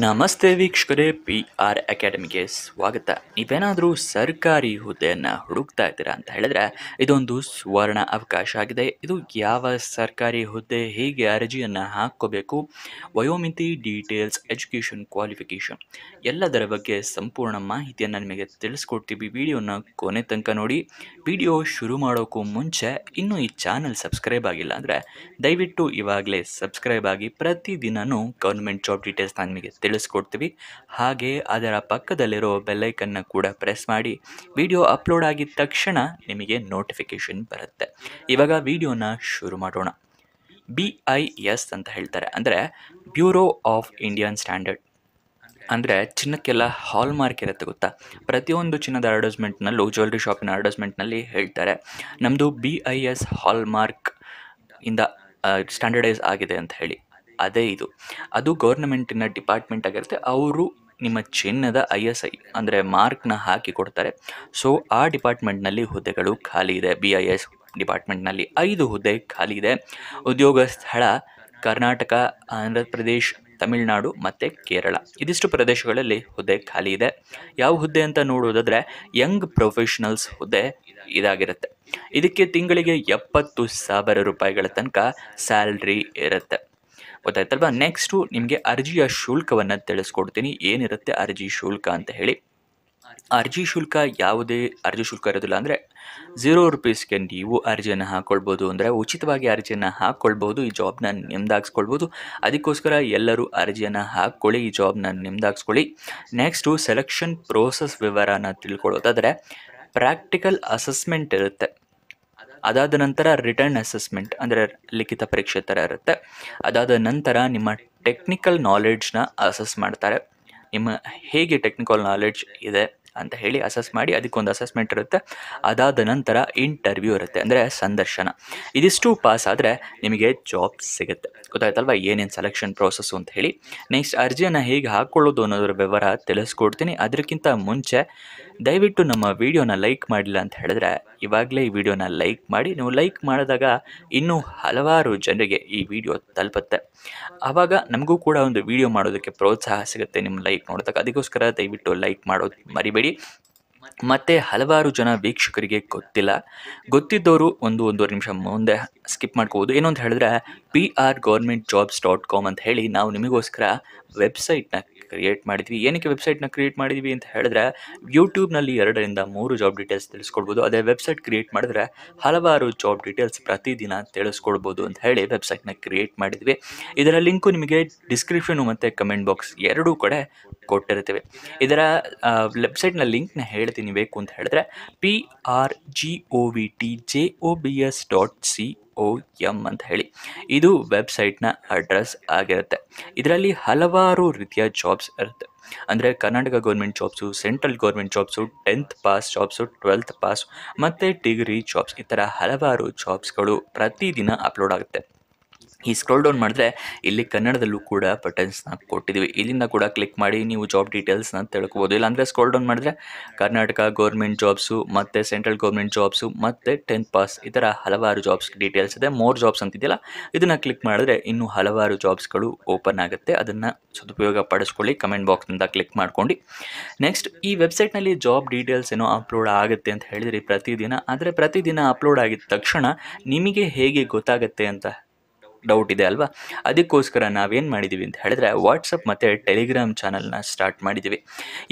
ನಮಸ್ತೆ ವೀಕ್ಷಕರೇ, P R ಅಕಾಡೆಮಿಗೆ ಸ್ವಾಗತ. ನೀವೇನಾದರೂ ಸರ್ಕಾರಿ ಹುದ್ದೆಯನ್ನು ಹುಡುಕ್ತಾ ಇದ್ದೀರಾ ಅಂತ ಹೇಳಿದ್ರೆ ಇದೊಂದು ಸುವರ್ಣ ಅವಕಾಶ ಆಗಿದೆ. ಇದು ಯಾವ ಸರ್ಕಾರಿ ಹುದ್ದೆ, ಹೇಗೆ ಅರ್ಜಿಯನ್ನು ಹಾಕ್ಕೋಬೇಕು, ವಯೋಮಿತಿ, ಡೀಟೇಲ್ಸ್, ಎಜುಕೇಷನ್, ಕ್ವಾಲಿಫಿಕೇಷನ್ ಎಲ್ಲದರ ಬಗ್ಗೆ ಸಂಪೂರ್ಣ ಮಾಹಿತಿಯನ್ನು ನಿಮಗೆ ತಿಳಿಸ್ಕೊಡ್ತೀವಿ. ವಿಡಿಯೋನ ಕೊನೆ ತನಕ ನೋಡಿ. ವಿಡಿಯೋ ಶುರು ಮಾಡೋಕ್ಕೂ ಮುಂಚೆ ಇನ್ನೂ ಈ ಚಾನಲ್ ಸಬ್ಸ್ಕ್ರೈಬ್ ಆಗಿಲ್ಲ ಅಂದರೆ ದಯವಿಟ್ಟು ಇವಾಗಲೇ ಸಬ್ಸ್ಕ್ರೈಬ್ ಆಗಿ. ಪ್ರತಿದಿನವೂ ಗೌರ್ಮೆಂಟ್ ಜಾಬ್ ಡೀಟೇಲ್ಸ್ನ ನಿಮಗೆ ತಿಳಿಸ್ಕೊಡ್ತೀವಿ. ಹಾಗೆ ಅದರ ಪಕ್ಕದಲ್ಲಿರೋ ಬೆಲ್ಲೈಕನ್ನ ಕೂಡ ಪ್ರೆಸ್ ಮಾಡಿ. ವಿಡಿಯೋ ಅಪ್ಲೋಡ್ ಆಗಿದ ತಕ್ಷಣ ನಿಮಗೆ ನೋಟಿಫಿಕೇಶನ್ ಬರುತ್ತೆ. ಇವಾಗ ವಿಡಿಯೋನ ಶುರು ಮಾಡೋಣ. BIS ಅಂತ ಹೇಳ್ತಾರೆ, ಅಂದರೆ ಬ್ಯೂರೋ ಆಫ್ ಇಂಡಿಯನ್ ಸ್ಟ್ಯಾಂಡರ್ಡ್. ಅಂದರೆ ಚಿನ್ನಕ್ಕೆಲ್ಲ ಹಾಲ್ ಮಾರ್ಕ್ ಇರುತ್ತೆ ಗೊತ್ತಾ. ಪ್ರತಿಯೊಂದು ಚಿನ್ನದ ಅಡ್ವರ್ಟೈಸ್ಮೆಂಟ್ನಲ್ಲೂ, ಜ್ಯುವೆಲ್ರಿ ಶಾಪಿನ ಅಡ್ವರ್ಟೈಸ್ಮೆಂಟ್ನಲ್ಲಿ ಹೇಳ್ತಾರೆ ನಮ್ಮದು BIS ಹಾಲ್ ಮಾರ್ಕ್ ಇಂದ ಸ್ಟ್ಯಾಂಡರ್ಡೈಸ್ ಆಗಿದೆ ಅಂತ ಹೇಳಿ. ಅದೇ ಇದು, ಅದು ಗೌರ್ನಮೆಂಟಿನ ಡಿಪಾರ್ಟ್ಮೆಂಟ್ ಆಗಿರುತ್ತೆ. ಅವರು ನಿಮ್ಮ ಚಿನ್ನದ ISI ಅಂದರೆ ಮಾರ್ಕ್ನ ಹಾಕಿ ಕೊಡ್ತಾರೆ. ಸೊ ಆ ಡಿಪಾರ್ಟ್ಮೆಂಟ್ನಲ್ಲಿ ಹುದ್ದೆಗಳು ಖಾಲಿ ಇದೆ. BIS ಡಿಪಾರ್ಟ್ಮೆಂಟ್ನಲ್ಲಿ 5 ಹುದ್ದೆ ಖಾಲಿ ಇದೆ. ಉದ್ಯೋಗ ಸ್ಥಳ ಕರ್ನಾಟಕ, ಆಂಧ್ರ ಪ್ರದೇಶ್, ತಮಿಳುನಾಡು ಮತ್ತು ಕೇರಳ. ಇದಿಷ್ಟು ಪ್ರದೇಶಗಳಲ್ಲಿ ಹುದ್ದೆ ಖಾಲಿ ಇದೆ. ಯಾವ ಹುದ್ದೆ ಅಂತ ನೋಡೋದಾದರೆ ಯಂಗ್ ಪ್ರೊಫೆಷನಲ್ಸ್ ಹುದ್ದೆ ಇದಾಗಿರುತ್ತೆ. ಇದಕ್ಕೆ ತಿಂಗಳಿಗೆ 70,000 ರೂಪಾಯಿಗಳ ತನಕ ಸ್ಯಾಲ್ರಿ ಇರುತ್ತೆ. ಗೊತ್ತಾಯ್ತಲ್ವಾ. ನೆಕ್ಸ್ಟು ನಿಮಗೆ ಅರ್ಜಿಯ ಶುಲ್ಕವನ್ನು ತಿಳಿಸ್ಕೊಡ್ತೀನಿ, ಏನಿರುತ್ತೆ ಅರ್ಜಿ ಶುಲ್ಕ ಅಂತ ಹೇಳಿ. ಅರ್ಜಿ ಶುಲ್ಕ ಯಾವುದೇ ಅರ್ಜಿ ಶುಲ್ಕ ಇರೋದಿಲ್ಲ. ಅಂದರೆ 0 ರೂಪೀಸ್ಗೆ ನೀವು ಅರ್ಜಿಯನ್ನು ಹಾಕ್ಕೊಳ್ಬೋದು. ಅಂದರೆ ಉಚಿತವಾಗಿ ಅರ್ಜಿಯನ್ನು ಹಾಕ್ಕೊಳ್ಬೋದು, ಈ ಜಾಬ್ನ ನಿಮ್ದಾಗಿಸ್ಕೊಳ್ಬೋದು. ಅದಕ್ಕೋಸ್ಕರ ಎಲ್ಲರೂ ಅರ್ಜಿಯನ್ನು ಹಾಕ್ಕೊಳ್ಳಿ, ಈ ಜಾಬ್ನ ನಿಮ್ದಾಗಿಸ್ಕೊಳ್ಳಿ. ನೆಕ್ಸ್ಟು ಸೆಲೆಕ್ಷನ್ ಪ್ರೋಸೆಸ್ ವಿವರನ ತಿಳ್ಕೊಳ್ಳೋದಾದರೆ ಪ್ರಾಕ್ಟಿಕಲ್ ಅಸೆಸ್ಮೆಂಟ್ ಇರುತ್ತೆ. ಅದಾದ ನಂತರ ರಿಟರ್ನ್ ಅಸೆಸ್ಮೆಂಟ್ ಅಂದರೆ ಲಿಖಿತ ಪರೀಕ್ಷೆ ಥರ ಇರುತ್ತೆ. ಅದಾದ ನಂತರ ನಿಮ್ಮ ಟೆಕ್ನಿಕಲ್ ನಾಲೆಡ್ಜ್ನ ಅಸೆಸ್ ಮಾಡ್ತಾರೆ. ನಿಮ್ಮ ಹೇಗೆ ಟೆಕ್ನಿಕಲ್ ನಾಲೆಡ್ಜ್ ಇದೆ ಅಂತ ಹೇಳಿ ಅಸೆಸ್ ಮಾಡಿ ಅದಕ್ಕೊಂದು ಅಸೆಸ್ಮೆಂಟ್ ಇರುತ್ತೆ. ಅದಾದ ನಂತರ ಇಂಟರ್ವ್ಯೂ ಇರುತ್ತೆ, ಅಂದರೆ ಸಂದರ್ಶನ. ಇದಿಷ್ಟು ಪಾಸ್ ಆದರೆ ನಿಮಗೆ ಜಾಬ್ ಸಿಗುತ್ತೆ. ಗೊತ್ತಾಯ್ತಲ್ವ ಏನೇನು ಸೆಲೆಕ್ಷನ್ ಪ್ರೋಸೆಸ್ಸು ಅಂತ ಹೇಳಿ. ನೆಕ್ಸ್ಟ್ ಅರ್ಜಿಯನ್ನು ಹೇಗೆ ಹಾಕ್ಕೊಳ್ಳೋದು ಅನ್ನೋದ್ರ ವಿವರ ತಿಳಿಸ್ಕೊಡ್ತೀನಿ. ಅದಕ್ಕಿಂತ ಮುಂಚೆ ದಯವಿಟ್ಟು ನಮ್ಮ ವಿಡಿಯೋನ ಲೈಕ್ ಮಾಡಿಲ್ಲ ಅಂತ ಹೇಳಿದ್ರೆ ಇವಾಗಲೇ ಈ ವಿಡಿಯೋನ ಲೈಕ್ ಮಾಡಿ. ನೀವು ಲೈಕ್ ಮಾಡಿದಾಗ ಇನ್ನೂ ಹಲವಾರು ಜನರಿಗೆ ಈ ವಿಡಿಯೋ ತಲುಪುತ್ತೆ. ಆವಾಗ ನಮಗೂ ಕೂಡ ಒಂದು ವಿಡಿಯೋ ಮಾಡೋದಕ್ಕೆ ಪ್ರೋತ್ಸಾಹ ಸಿಗುತ್ತೆ ನಿಮ್ಮ ಲೈಕ್ ನೋಡಿದಾಗ. ಅದಕ್ಕೋಸ್ಕರ ದಯವಿಟ್ಟು ಲೈಕ್ ಮಾಡೋದು ಮರಿಬೇಡಿ. ಮತ್ತು ಹಲವಾರು ಜನ ವೀಕ್ಷಕರಿಗೆ ಗೊತ್ತಿದ್ದವರು ಒಂದೂವರೆ ನಿಮಿಷ ಮುಂದೆ ಸ್ಕಿಪ್ ಮಾಡ್ಕೋಬೋದು. ಏನು ಅಂತ ಹೇಳಿದ್ರೆ prgovernmentjobs.com ಅಂತ ಹೇಳಿ ನಾವು ನಿಮಗೋಸ್ಕರ ವೆಬ್ಸೈಟ್ನ ಕ್ರಿಯೇಟ್ ಮಾಡಿದ್ವಿ. ಏನಕ್ಕೆ ವೆಬ್ಸೈಟ್ನ ಕ್ರಿಯೇಟ್ ಮಾಡಿದ್ವಿ ಅಂತ ಹೇಳಿದ್ರೆ ಯೂಟ್ಯೂಬ್ನಲ್ಲಿ 2ರಿಂದ 3 ಜಾಬ್ ಡೀಟೇಲ್ಸ್ ತಿಳಿಸ್ಕೊಡ್ಬೋದು. ಅದೇ ವೆಬ್ಸೈಟ್ ಕ್ರಿಯೇಟ್ ಮಾಡಿದ್ರೆ ಹಲವಾರು ಜಾಬ್ ಡೀಟೇಲ್ಸ್ ಪ್ರತಿದಿನ ತಿಳಿಸ್ಕೊಡ್ಬೋದು ಅಂತ ಹೇಳಿ ವೆಬ್ಸೈಟ್ನ ಕ್ರಿಯೇಟ್ ಮಾಡಿದ್ವಿ. ಇದರ ಲಿಂಕು ನಿಮಗೆ ಡಿಸ್ಕ್ರಿಪ್ಷನು ಮತ್ತು ಕಮೆಂಟ್ ಬಾಕ್ಸ್ ಎರಡೂ ಕಡೆ ಕೊಟ್ಟಿರ್ತೀವಿ. ಇದರ ವೆಬ್ಸೈಟ್ನ ಲಿಂಕ್ನ ಹೇಳ್ತೀನಿ ಬೇಕು ಅಂತ ಹೇಳಿದ್ರೆ prgovtjobs.com ಅಂತ ಹೇಳಿ ಇದು ವೆಬ್ಸೈಟ್ನ ಅಡ್ರೆಸ್ ಆಗಿರುತ್ತೆ. ಇದರಲ್ಲಿ ಹಲವಾರು ರೀತಿಯ ಜಾಬ್ಸ್ ಇರುತ್ತೆ. ಅಂದರೆ Karnataka government jobs, central government jobs, 10th pass jobs, 12th pass ಮತ್ತು ಡಿಗ್ರಿ ಜಾಬ್ಸ್, ಈ ಥರ ಹಲವಾರು ಜಾಬ್ಸ್ಗಳು ಪ್ರತಿದಿನ ಅಪ್ಲೋಡ್ ಆಗುತ್ತೆ. ಈ ಸ್ಕ್ರೋಲ್ ಡೌನ್ ಮಾಡಿದ್ರೆ ಇಲ್ಲಿ ಕನ್ನಡದಲ್ಲೂ ಕೂಡ ಬಟನ್ಸ್ನ ಕೊಟ್ಟಿದ್ದೀವಿ. ಇಲ್ಲಿಂದ ಕೂಡ ಕ್ಲಿಕ್ ಮಾಡಿ ನೀವು ಜಾಬ್ ಡೀಟೇಲ್ಸ್ನ ತಿಳ್ಕೊಬೋದು. ಇಲ್ಲಾಂದರೆ ಸ್ಕ್ರೋಲ್ ಡೌನ್ ಮಾಡಿದ್ರೆ ಕರ್ನಾಟಕ ಗೌರ್ಮೆಂಟ್ ಜಾಬ್ಸು ಮತ್ತು ಸೆಂಟ್ರಲ್ ಗೌರ್ಮೆಂಟ್ ಜಾಬ್ಸು ಮತ್ತು 10th ಪಾಸ್ ಈ ಥರ ಹಲವಾರು ಜಾಬ್ಸ್ ಡೀಟೇಲ್ಸ್ ಇದೆ. ಮೋರ್ ಜಾಬ್ಸ್ ಅಂತಿದೆಯಲ್ಲ, ಇದನ್ನು ಕ್ಲಿಕ್ ಮಾಡಿದ್ರೆ ಇನ್ನೂ ಹಲವಾರು ಜಾಬ್ಸ್ಗಳು ಓಪನ್ ಆಗುತ್ತೆ. ಅದನ್ನು ಸದುಪಯೋಗ ಪಡಿಸ್ಕೊಳ್ಳಿ. ಕಮೆಂಟ್ ಬಾಕ್ಸ್ನಿಂದ ಕ್ಲಿಕ್ ಮಾಡ್ಕೊಂಡು ನೆಕ್ಸ್ಟ್ ಈ ವೆಬ್ಸೈಟ್ನಲ್ಲಿ ಜಾಬ್ ಡೀಟೇಲ್ಸ್ ಏನೋ ಅಪ್ಲೋಡ್ ಆಗುತ್ತೆ ಅಂತ ಹೇಳಿದ್ರಿ ಪ್ರತಿದಿನ. ಆದರೆ ಪ್ರತಿದಿನ ಅಪ್ಲೋಡ್ ಆಗಿದ ತಕ್ಷಣ ನಿಮಗೆ ಹೇಗೆ ಗೊತ್ತಾಗುತ್ತೆ ಅಂತ ಡೌಟ್ ಇದೆ ಅಲ್ವಾ. ಅದಕ್ಕೋಸ್ಕರ ನಾವೇನು ಮಾಡಿದ್ದೀವಿ ಅಂತ ಹೇಳಿದ್ರೆ ವಾಟ್ಸಪ್ ಮತ್ತು ಟೆಲಿಗ್ರಾಮ್ ಚಾನಲ್ನ ಸ್ಟಾರ್ಟ್ ಮಾಡಿದ್ದೀವಿ.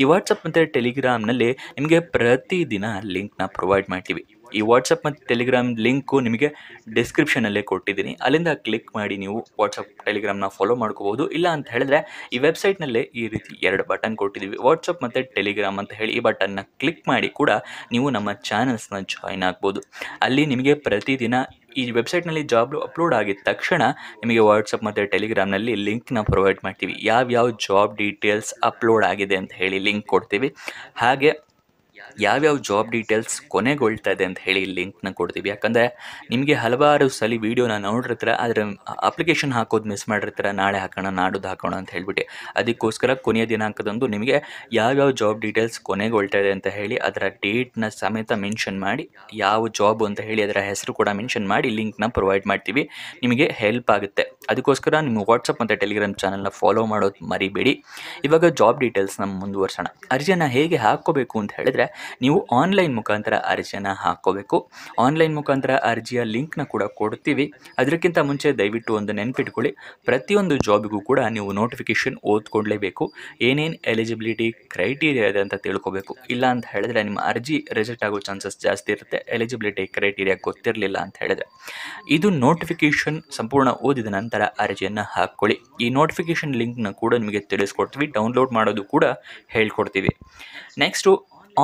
ಈ ವಾಟ್ಸಪ್ ಮತ್ತು ಟೆಲಿಗ್ರಾಮ್ನಲ್ಲಿ ನಿಮಗೆ ಪ್ರತಿದಿನ ಲಿಂಕ್ನ ಪ್ರೊವೈಡ್ ಮಾಡ್ತೀವಿ. ಈ ವಾಟ್ಸಪ್ ಮತ್ತು ಟೆಲಿಗ್ರಾಮ್ ಲಿಂಕು ನಿಮಗೆ ಡಿಸ್ಕ್ರಿಪ್ಷನಲ್ಲೇ ಕೊಟ್ಟಿದ್ದೀನಿ. ಅಲ್ಲಿಂದ ಕ್ಲಿಕ್ ಮಾಡಿ ನೀವು ವಾಟ್ಸಪ್ ಟೆಲಿಗ್ರಾಮ್ನ ಫಾಲೋ ಮಾಡ್ಕೋಬೋದು. ಇಲ್ಲ ಅಂತ ಹೇಳಿದ್ರೆ ಈ ವೆಬ್ಸೈಟ್ನಲ್ಲೇ ಈ ರೀತಿ 2 ಬಟನ್ ಕೊಟ್ಟಿದ್ದೀವಿ, ವಾಟ್ಸಪ್ ಮತ್ತು ಟೆಲಿಗ್ರಾಮ್ ಅಂತ ಹೇಳಿ. ಈ ಬಟನ್ನ ಕ್ಲಿಕ್ ಮಾಡಿ ಕೂಡ ನೀವು ನಮ್ಮ ಚಾನಲ್ಸ್ನ ಜಾಯ್ನ್ ಆಗ್ಬೋದು. ಅಲ್ಲಿ ನಿಮಗೆ ಪ್ರತಿದಿನ ಈ ವೆಬ್ಸೈಟ್ನಲ್ಲಿ ಜಾಬ್ ಅಪ್ಲೋಡ್ ಆಗಿದ ತಕ್ಷಣ ನಿಮಗೆ ವಾಟ್ಸಪ್ ಮತ್ತು ಟೆಲಿಗ್ರಾಮ್ನಲ್ಲಿ ಲಿಂಕ್ನ ಪ್ರೊವೈಡ್ ಮಾಡ್ತೀವಿ. ಯಾವ್ಯಾವ ಜಾಬ್ ಡೀಟೇಲ್ಸ್ ಅಪ್ಲೋಡ್ ಆಗಿದೆ ಅಂತ ಹೇಳಿ ಲಿಂಕ್ ಕೊಡ್ತೀವಿ. ಹಾಗೆ ಯಾವ್ಯಾವ ಜಾಬ್ ಡೀಟೇಲ್ಸ್ ಕೊನೆಗೊಳ್ತಾ ಇದೆ ಅಂತ ಹೇಳಿ ಲಿಂಕ್ನ ಕೊಡ್ತೀವಿ. ಯಾಕಂದರೆ ನಿಮಗೆ ಹಲವಾರು ಸಲ ವೀಡಿಯೋನ ನೋಡಿರ್ತೀರ, ಆದರೆ ಅಪ್ಲಿಕೇಶನ್ ಹಾಕೋದು ಮಿಸ್ ಮಾಡಿರ್ತೀರ. ನಾಳೆ ಹಾಕೋಣ, ನಾಡೋದು ಹಾಕೋಣ ಅಂತ ಹೇಳ್ಬಿಟ್ಟು. ಅದಕ್ಕೋಸ್ಕರ ಕೊನೆಯ ದಿನಾಂಕದಂದು ನಿಮಗೆ ಯಾವ್ಯಾವ ಜಾಬ್ ಡೀಟೇಲ್ಸ್ ಕೊನೆಗೊಳ್ತಾ ಇದೆ ಅಂತ ಹೇಳಿ ಅದರ ಡೇಟ್ನ ಸಮೇತ ಮೆನ್ಷನ್ ಮಾಡಿ, ಯಾವ ಜಾಬ್ ಅಂತ ಹೇಳಿ ಅದರ ಹೆಸರು ಕೂಡ ಮೆನ್ಷನ್ ಮಾಡಿ ಲಿಂಕ್ನ ಪ್ರೊವೈಡ್ ಮಾಡ್ತೀವಿ. ನಿಮಗೆ ಹೆಲ್ಪ್ ಆಗುತ್ತೆ. ಅದಕ್ಕೋಸ್ಕರ ನಿಮ್ಮ ವಾಟ್ಸಪ್ ಮತ್ತು ಟೆಲಿಗ್ರಾಮ್ ಚಾನಲ್ನ ಫಾಲೋ ಮಾಡೋದು ಮರಿಬೇಡಿ. ಇವಾಗ ಜಾಬ್ ಡೀಟೇಲ್ಸ್ನ ಮುಂದುವರ್ಸೋಣ. ಅರ್ಜಿಯನ್ನು ಹೇಗೆ ಹಾಕ್ಕೋಬೇಕು ಅಂತ ಹೇಳಿದ್ರೆ, ನೀವು ಆನ್ಲೈನ್ ಮುಖಾಂತರ ಅರ್ಜಿಯನ್ನು ಹಾಕ್ಕೋಬೇಕು. ಆನ್ಲೈನ್ ಮುಖಾಂತರ ಅರ್ಜಿಯ ಲಿಂಕ್ನ ಕೂಡ ಕೊಡ್ತೀವಿ. ಅದಕ್ಕಿಂತ ಮುಂಚೆ ದಯವಿಟ್ಟು ಒಂದು ನೆನ್ಪಿಟ್ಕೊಳ್ಳಿ, ಪ್ರತಿಯೊಂದು ಜಾಬಿಗೂ ಕೂಡ ನೀವು ನೋಟಿಫಿಕೇಷನ್ ಓದ್ಕೊಳ್ಲೇಬೇಕು. ಏನೇನು ಎಲಿಜಿಬಿಲಿಟಿ ಕ್ರೈಟೀರಿಯಾ ಇದೆ ಅಂತ ತಿಳ್ಕೊಬೇಕು. ಇಲ್ಲ ಅಂತ ಹೇಳಿದ್ರೆ ನಿಮ್ಮ ಅರ್ಜಿ ರಿಜೆಕ್ಟ್ ಆಗೋ ಚಾನ್ಸಸ್ ಜಾಸ್ತಿ ಇರುತ್ತೆ, ಎಲಿಜಿಬಿಲಿಟಿ ಕ್ರೈಟೀರಿಯಾ ಗೊತ್ತಿರಲಿಲ್ಲ ಅಂತ ಹೇಳಿದ್ರೆ. ಇದು ನೋಟಿಫಿಕೇಷನ್ ಸಂಪೂರ್ಣ ಓದಿದ ನಂತರ ಅರ್ಜಿಯನ್ನು ಹಾಕ್ಕೊಳ್ಳಿ. ಈ ನೋಟಿಫಿಕೇಷನ್ ಲಿಂಕ್ನ ಕೂಡ ನಿಮಗೆ ತಿಳಿಸ್ಕೊಡ್ತೀವಿ, ಡೌನ್ಲೋಡ್ ಮಾಡೋದು ಕೂಡ ಹೇಳ್ಕೊಡ್ತೀವಿ. ನೆಕ್ಸ್ಟು,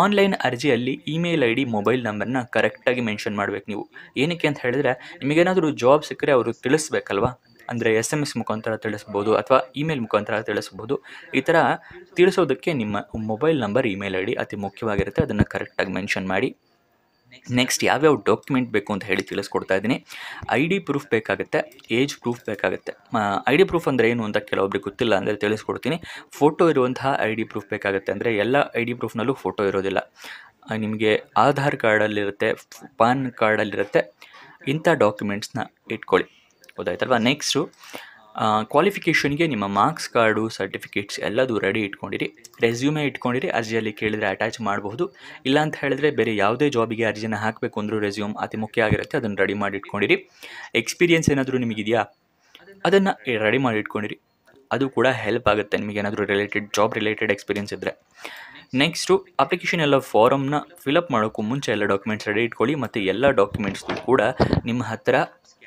ಆನ್ಲೈನ್ ಅರ್ಜಿಯಲ್ಲಿ ಇಮೇಲ್ ಐ ಡಿ, ಮೊಬೈಲ್ ನಂಬರ್ನ ಕರೆಕ್ಟಾಗಿ ಮೆನ್ಷನ್ ಮಾಡಬೇಕು ನೀವು. ಏನಕ್ಕೆ ಅಂತ ಹೇಳಿದ್ರೆ, ನಿಮಗೇನಾದರೂ ಜಾಬ್ ಸಿಕ್ಕರೆ ಅವರು ತಿಳಿಸ್ಬೇಕಲ್ವಾ, ಅಂದರೆ SMS ಮುಖಾಂತರ ತಿಳಿಸ್ಬೋದು ಅಥವಾ ಇಮೇಲ್ ಮುಖಾಂತರ ತಿಳಿಸ್ಬೋದು. ಈ ಥರ ತಿಳಿಸೋದಕ್ಕೆ ನಿಮ್ಮ mobile number, email I D ಅತಿ ಮುಖ್ಯವಾಗಿರುತ್ತೆ. ಅದನ್ನು ಕರೆಕ್ಟಾಗಿ ಮೆನ್ಷನ್ ಮಾಡಿ. ನೆಕ್ಸ್ಟ್, ಯಾವ್ಯಾವ ಡಾಕ್ಯುಮೆಂಟ್ ಬೇಕು ಅಂತ ಹೇಳಿ ತಿಳಿಸ್ಕೊಡ್ತಾ ಇದ್ದೀನಿ. ID ಪ್ರೂಫ್ ಬೇಕಾಗುತ್ತೆ, ಏಜ್ ಪ್ರೂಫ್ ಬೇಕಾಗುತ್ತೆ. ID ಪ್ರೂಫ್ ಅಂದರೆ ಏನು ಅಂತ ಕೆಲವೊಬ್ರಿಗೆ ಗೊತ್ತಿಲ್ಲ, ಅಂದರೆ ತಿಳಿಸ್ಕೊಡ್ತೀನಿ. ಫೋಟೋ ಇರುವಂತಹ ID ಪ್ರೂಫ್ ಬೇಕಾಗುತ್ತೆ. ಅಂದರೆ ಎಲ್ಲ ID ಪ್ರೂಫ್ನಲ್ಲೂ ಫೋಟೋ ಇರೋದಿಲ್ಲ. ನಿಮಗೆ ಆಧಾರ್ ಕಾರ್ಡಲ್ಲಿರುತ್ತೆ, ಪಾನ್ ಕಾರ್ಡಲ್ಲಿರುತ್ತೆ. ಇಂಥ ಡಾಕ್ಯುಮೆಂಟ್ಸ್ನ ಇಟ್ಕೊಳ್ಳಿ, ಗೊತ್ತಾಯ್ತಲ್ವಾ. ನೆಕ್ಸ್ಟು, ಕ್ವಾಲಿಫಿಕೇಷನ್ಗೆ ನಿಮ್ಮ ಮಾರ್ಕ್ಸ್ ಕಾರ್ಡು, ಸರ್ಟಿಫಿಕೇಟ್ಸ್ ಎಲ್ಲದೂ ರೆಡಿ ಇಟ್ಕೊಂಡಿರಿ. ರೆಸ್ಯೂಮೇ ಇಟ್ಕೊಂಡಿರಿ, ಅರ್ಜಿಯಲ್ಲಿ ಕೇಳಿದರೆ ಅಟ್ಯಾಚ್ ಮಾಡಬಹುದು. ಇಲ್ಲ ಅಂತ ಹೇಳಿದ್ರೆ ಬೇರೆ ಯಾವುದೇ ಜಾಬಿಗೆ ಅರ್ಜಿನ ಹಾಕಬೇಕು ಅಂದರೂ ರೆಸ್ಯೂಮ್ ಅತಿ ಮುಖ್ಯ ಆಗಿರುತ್ತೆ, ಅದನ್ನು ರೆಡಿ ಮಾಡಿ ಇಟ್ಕೊಂಡಿರಿ. ಎಕ್ಸ್ಪೀರಿಯನ್ಸ್ ಏನಾದರೂ ನಿಮಗಿದೆಯಾ, ಅದನ್ನು ರೆಡಿ ಮಾಡಿ ಇಟ್ಕೊಂಡಿರಿ. ಅದು ಕೂಡ ಹೆಲ್ಪ್ ಆಗುತ್ತೆ ನಿಮಗೇನಾದರೂ ಜಾಬ್ ರಿಲೇಟೆಡ್ ಎಕ್ಸ್ಪೀರಿಯನ್ಸ್ ಇದ್ದರೆ. ನೆಕ್ಸ್ಟು, ಅಪ್ಲಿಕೇಶನ್ ಎಲ್ಲ ಫಾರಮ್ನ ಫಿಲಪ್ ಮಾಡೋಕ್ಕೂ ಮುಂಚೆ ಎಲ್ಲ ಡಾಕ್ಯುಮೆಂಟ್ಸ್ ರೆಡಿ ಇಟ್ಕೊಳ್ಳಿ. ಮತ್ತು ಎಲ್ಲ ಡಾಕ್ಯುಮೆಂಟ್ಸ್ದು ಕೂಡ ನಿಮ್ಮ ಹತ್ತಿರ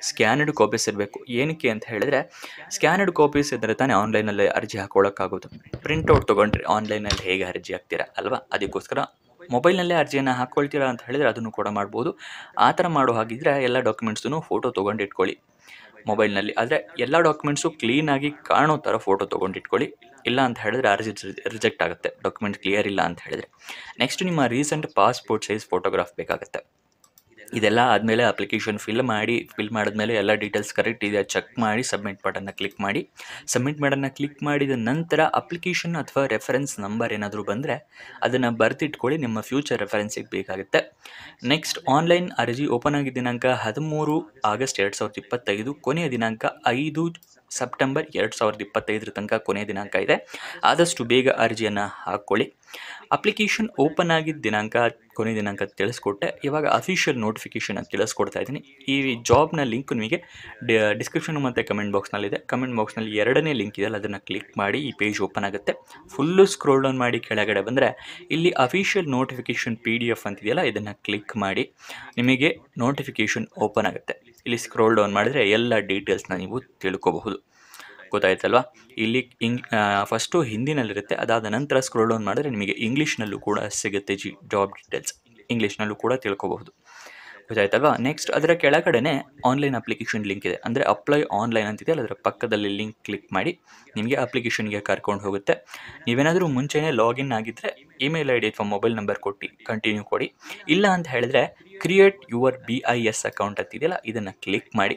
ಸ್ಕ್ಯಾನರ್ಡ್ ಕಾಪೀಸ್ ಇರಬೇಕು. ಏನಕ್ಕೆ ಅಂತ ಹೇಳಿದ್ರೆ, ಸ್ಕ್ಯಾನರ್ಡ್ ಕಾಪೀಸ್ ಇದ್ದರೆ ತಾನೇ ಆನ್ಲೈನಲ್ಲಿ ಅರ್ಜಿ ಹಾಕೊಳ್ಳೋಕ್ಕಾಗೋದು. ಪ್ರಿಂಟೌಟ್ ತೊಗೊಂಡ್ರೆ ಆನ್ಲೈನಲ್ಲಿ ಹೇಗೆ ಅರ್ಜಿ ಹಾಕ್ತೀರಾ ಅಲ್ವಾ, ಅದಕ್ಕೋಸ್ಕರ ಮೊಬೈಲ್ನಲ್ಲೇ ಅರ್ಜಿಯನ್ನು ಹಾಕ್ಕೊಳ್ತೀರಾ ಅಂತ ಹೇಳಿದರೆ ಅದನ್ನು ಕೂಡ ಮಾಡ್ಬೋದು. ಆ ಥರ ಮಾಡೋ ಹಾಗಿದ್ರೆ ಎಲ್ಲ ಡಾಕ್ಯುಮೆಂಟ್ಸನ್ನು ಫೋಟೋ ತೊಗೊಂಡು ಇಟ್ಕೊಳ್ಳಿ ಮೊಬೈಲ್ನಲ್ಲಿ. ಆದರೆ ಎಲ್ಲ ಡಾಕ್ಯುಮೆಂಟ್ಸು ಕ್ಲೀನಾಗಿ ಕಾಣೋ ಥರ ಫೋಟೋ ತೊಗೊಂಡಿಟ್ಕೊಳ್ಳಿ. ಇಲ್ಲ ಅಂತ ಹೇಳಿದ್ರೆ ಅರ್ಜಿ ರಿಜೆಕ್ಟ್ ಆಗುತ್ತೆ, ಡಾಕ್ಯುಮೆಂಟ್ ಕ್ಲಿಯರ್ ಇಲ್ಲ ಅಂತ ಹೇಳಿದ್ರೆ. ನೆಕ್ಸ್ಟ್, ನಿಮ್ಮ ರೀಸೆಂಟ್ ಪಾಸ್ಪೋರ್ಟ್ ಸೈಜ್ ಫೋಟೋಗ್ರಾಫ್ ಬೇಕಾಗುತ್ತೆ. ಇದೆಲ್ಲ ಆದಮೇಲೆ ಅಪ್ಲಿಕೇಶನ್ ಫಿಲ್ ಮಾಡಿದ್ಮೇಲೆ ಎಲ್ಲ ಡೀಟೇಲ್ಸ್ ಕರೆಕ್ಟ್ ಇದೆಯಾ ಚೆಕ್ ಮಾಡಿ ಸಬ್ಮಿಟ್ ಬಟನ್ನ ಕ್ಲಿಕ್ ಮಾಡಿ. ಸಬ್ಮಿಟ್ ಬಟನ್ನ ಕ್ಲಿಕ್ ಮಾಡಿದ ನಂತರ ಅಪ್ಲಿಕೇಶನ್ ಅಥವಾ ರೆಫರೆನ್ಸ್ ನಂಬರ್ ಏನಾದರೂ ಬಂದರೆ ಅದನ್ನು ಬರೆದಿಟ್ಕೊಳ್ಳಿ, ನಿಮ್ಮ ಫ್ಯೂಚರ್ ರೆಫರೆನ್ಸಿಗೆ ಬೇಕಾಗುತ್ತೆ. ನೆಕ್ಸ್ಟ್, ಆನ್ಲೈನ್ ಅರ್ಜಿ ಓಪನ್ ಆಗಿದ್ದ ದಿನಾಂಕ 13 ಆಗಸ್ಟ್ 2025, ಕೊನೆಯ ದಿನಾಂಕ 5 ಸೆಪ್ಟೆಂಬರ್ 2025 ತನಕ ಕೊನೆಯ ದಿನಾಂಕ ಇದೆ. ಆದಷ್ಟು ಬೇಗ ಅರ್ಜಿಯನ್ನು ಹಾಕ್ಕೊಳ್ಳಿ. ಅಪ್ಲಿಕೇಶನ್ ಓಪನ್ ಆಗಿದ್ದ ದಿನಾಂಕ, ಕೊನೆಯ ದಿನಾಂಕ ತಿಳಿಸ್ಕೊಟ್ಟೆ. ಇವಾಗ ಅಫಿಷಿಯಲ್ ನೋಟಿಫಿಕೇಷನ್ ಅಂತ ತಿಳಿಸ್ಕೊಡ್ತಾ ಇದ್ದೀನಿ. ಈ ಜಾಬ್ನ ಲಿಂಕ್ ನಿಮಗೆ ಡಿಸ್ಕ್ರಿಪ್ಷನ್ ಮತ್ತು ಕಮೆಂಟ್ ಬಾಕ್ಸ್ನಲ್ಲಿದೆ. ಕಮೆಂಟ್ ಬಾಕ್ಸ್ನಲ್ಲಿ 2ನೇ ಲಿಂಕ್ ಇದೆಯಲ್ಲ, ಅದನ್ನು ಕ್ಲಿಕ್ ಮಾಡಿ ಈ ಪೇಜ್ ಓಪನ್ ಆಗುತ್ತೆ. ಫುಲ್ಲು ಸ್ಕ್ರೋಲ್ ಡೌನ್ ಮಾಡಿ ಕೆಳಗಡೆ ಬಂದರೆ ಇಲ್ಲಿ ಅಫಿಷಿಯಲ್ ನೋಟಿಫಿಕೇಷನ್ PDF ಅಂತಿದೆಯಲ್ಲ, ಇದನ್ನು ಕ್ಲಿಕ್ ಮಾಡಿ ನಿಮಗೆ ನೋಟಿಫಿಕೇಷನ್ ಓಪನ್ ಆಗುತ್ತೆ. ಇಲ್ಲಿ ಸ್ಕ್ರೋಲ್ ಡೌನ್ ಮಾಡಿದರೆ ಎಲ್ಲ ಡೀಟೇಲ್ಸ್ನ ನೀವು ತಿಳ್ಕೋಬಹುದು, ಗೊತ್ತಾಯ್ತಲ್ವಾ. ಇಲ್ಲಿ ಫಸ್ಟು ಹಿಂದಿನಲ್ಲಿರುತ್ತೆ, ಅದಾದ ನಂತರ ಸ್ಕ್ರೋಲ್ ಡೌನ್ ಮಾಡಿದ್ರೆ ನಿಮಗೆ ಇಂಗ್ಲೀಷ್ನಲ್ಲೂ ಕೂಡ ಸಿಗುತ್ತೆ. ಜಾಬ್ ಡೀಟೇಲ್ಸ್ ಇಂಗ್ಲೀಷ್ನಲ್ಲೂ ಕೂಡ ತಿಳ್ಕೊಬಹುದು, ಗೊತ್ತಾಯ್ತಲ್ವಾ. ನೆಕ್ಸ್ಟ್, ಅದರ ಕೆಳಗಡೆನೆ ಆನ್ಲೈನ್ ಅಪ್ಲಿಕೇಶನ್ ಲಿಂಕ್ ಇದೆ, ಅಂದರೆ ಅಪ್ಲೈ ಆನ್ಲೈನ್ ಅಂತಿದೆಯಲ್ಲ, ಅದರ ಪಕ್ಕದಲ್ಲಿ ಲಿಂಕ್ ಕ್ಲಿಕ್ ಮಾಡಿ ನಿಮಗೆ ಅಪ್ಲಿಕೇಶನ್ಗೆ ಕರ್ಕೊಂಡು ಹೋಗುತ್ತೆ. ನೀವೇನಾದರೂ ಮುಂಚೆನೇ ಲಾಗಿನ್ ಆಗಿದ್ದರೆ ಇಮೇಲ್ ID ಅಥವಾ ಮೊಬೈಲ್ ನಂಬರ್ ಕೊಟ್ಟು ಕಂಟಿನ್ಯೂ ಕೊಡಿ. ಇಲ್ಲ ಅಂತ ಹೇಳಿದ್ರೆ ಕ್ರಿಯೇಟ್ ಯುವರ್ BIS ಅಕೌಂಟ್ ಅಂತಿದೆಯಲ್ಲ, ಇದನ್ನು ಕ್ಲಿಕ್ ಮಾಡಿ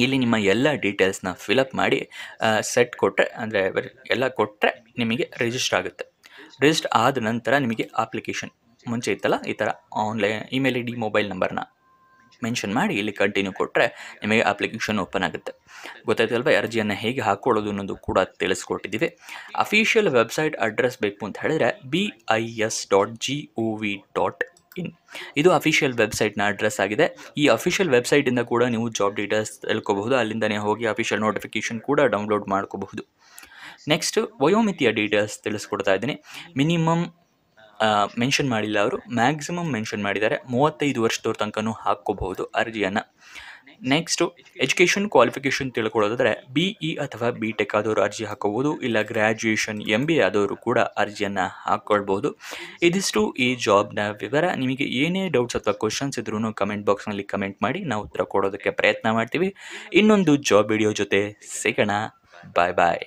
ಇಲ್ಲಿ ನಿಮ್ಮ ಎಲ್ಲ ಡೀಟೇಲ್ಸ್ನ ಫಿಲಪ್ ಮಾಡಿ ಸೆಟ್ ಕೊಟ್ಟರೆ, ಅಂದರೆ ಎಲ್ಲ ಕೊಟ್ಟರೆ ನಿಮಗೆ ರಿಜಿಸ್ಟರ್ ಆಗುತ್ತೆ. ರಿಜಿಸ್ಟರ್ ಆದ ನಂತರ ನಿಮಗೆ ಅಪ್ಲಿಕೇಶನ್ ಮುಂಚೆ ಇತ್ತಲ್ಲ ಈ ಥರ ಆನ್ಲೈನ್ ಇಮೇಲ್ ID, ಮೊಬೈಲ್ ನಂಬರ್ನ ಮೆನ್ಷನ್ ಮಾಡಿ ಇಲ್ಲಿ ಕಂಟಿನ್ಯೂ ಕೊಟ್ಟರೆ ನಿಮಗೆ ಅಪ್ಲಿಕೇಶನ್ ಓಪನ್ ಆಗುತ್ತೆ, ಗೊತ್ತಾಯ್ತಲ್ವ. ಅರ್ಜಿಯನ್ನು ಹೇಗೆ ಹಾಕ್ಕೊಳ್ಳೋದು ಅನ್ನೋದು ಕೂಡ ತಿಳಿಸ್ಕೊಟ್ಟಿದ್ದೀವಿ. ಅಫಿಷಿಯಲ್ ವೆಬ್ಸೈಟ್ ಅಡ್ರೆಸ್ ಬೇಕು ಅಂತ ಹೇಳಿದ್ರೆ bis.gov.in, ಇದು ಅಫಿಷಿಯಲ್ ವೆಬ್ಸೈಟ್ನ ಅಡ್ರೆಸ್ ಆಗಿದೆ. ಈ ಅಫಿಷಿಯಲ್ ವೆಬ್ಸೈಟಿಂದ ಕೂಡ ನೀವು ಜಾಬ್ ಡೀಟೇಲ್ಸ್ ತಿಳ್ಕೊಬಹುದು. ಅಲ್ಲಿಂದನೇ ಹೋಗಿ ಅಫಿಷಿಯಲ್ ನೋಟಿಫಿಕೇಷನ್ ಕೂಡ ಡೌನ್ಲೋಡ್ ಮಾಡ್ಕೋಬಹುದು. ನೆಕ್ಸ್ಟ್, ವಯೋಮಿತಿಯ ಡೀಟೇಲ್ಸ್ ತಿಳಿಸ್ಕೊಡ್ತಾ ಇದ್ದೀನಿ. ಮಿನಿಮಮ್ ಮೆನ್ಷನ್ ಮಾಡಿಲ್ಲ ಅವರು, ಮ್ಯಾಕ್ಸಿಮಮ್ ಮೆನ್ಷನ್ ಮಾಡಿದ್ದಾರೆ. 35 ವರ್ಷದವ್ರ ತನಕನೂ ಹಾಕ್ಕೋಬಹುದು ಅರ್ಜಿಯನ್ನು. ನೆಕ್ಸ್ಟು, ಎಜುಕೇಷನ್ ಕ್ವಾಲಿಫಿಕೇಷನ್ ತಿಳ್ಕೊಳ್ಳೋದಾದರೆ BE ಅಥವಾ BTech ಆದವರು ಅರ್ಜಿ ಹಾಕೋಬೋದು. ಇಲ್ಲ ಗ್ರ್ಯಾಜುಯೇಷನ್ MBA ಆದವರು ಕೂಡ ಅರ್ಜಿಯನ್ನು ಹಾಕ್ಕೊಳ್ಬೋದು. ಇದಿಷ್ಟು ಈ ಜಾಬ್ನ ವಿವರ. ನಿಮಗೆ ಏನೇ ಡೌಟ್ಸ್ ಅಥವಾ ಕ್ವಶನ್ಸ್ ಇದ್ರೂ ಕಮೆಂಟ್ ಬಾಕ್ಸ್ನಲ್ಲಿ ಕಮೆಂಟ್ ಮಾಡಿ, ನಾವು ಉತ್ತರ ಕೊಡೋದಕ್ಕೆ ಪ್ರಯತ್ನ ಮಾಡ್ತೀವಿ. ಇನ್ನೊಂದು ಜಾಬ್ ವಿಡಿಯೋ ಜೊತೆ ಸಿಗೋಣ. ಬಾಯ್ ಬಾಯ್.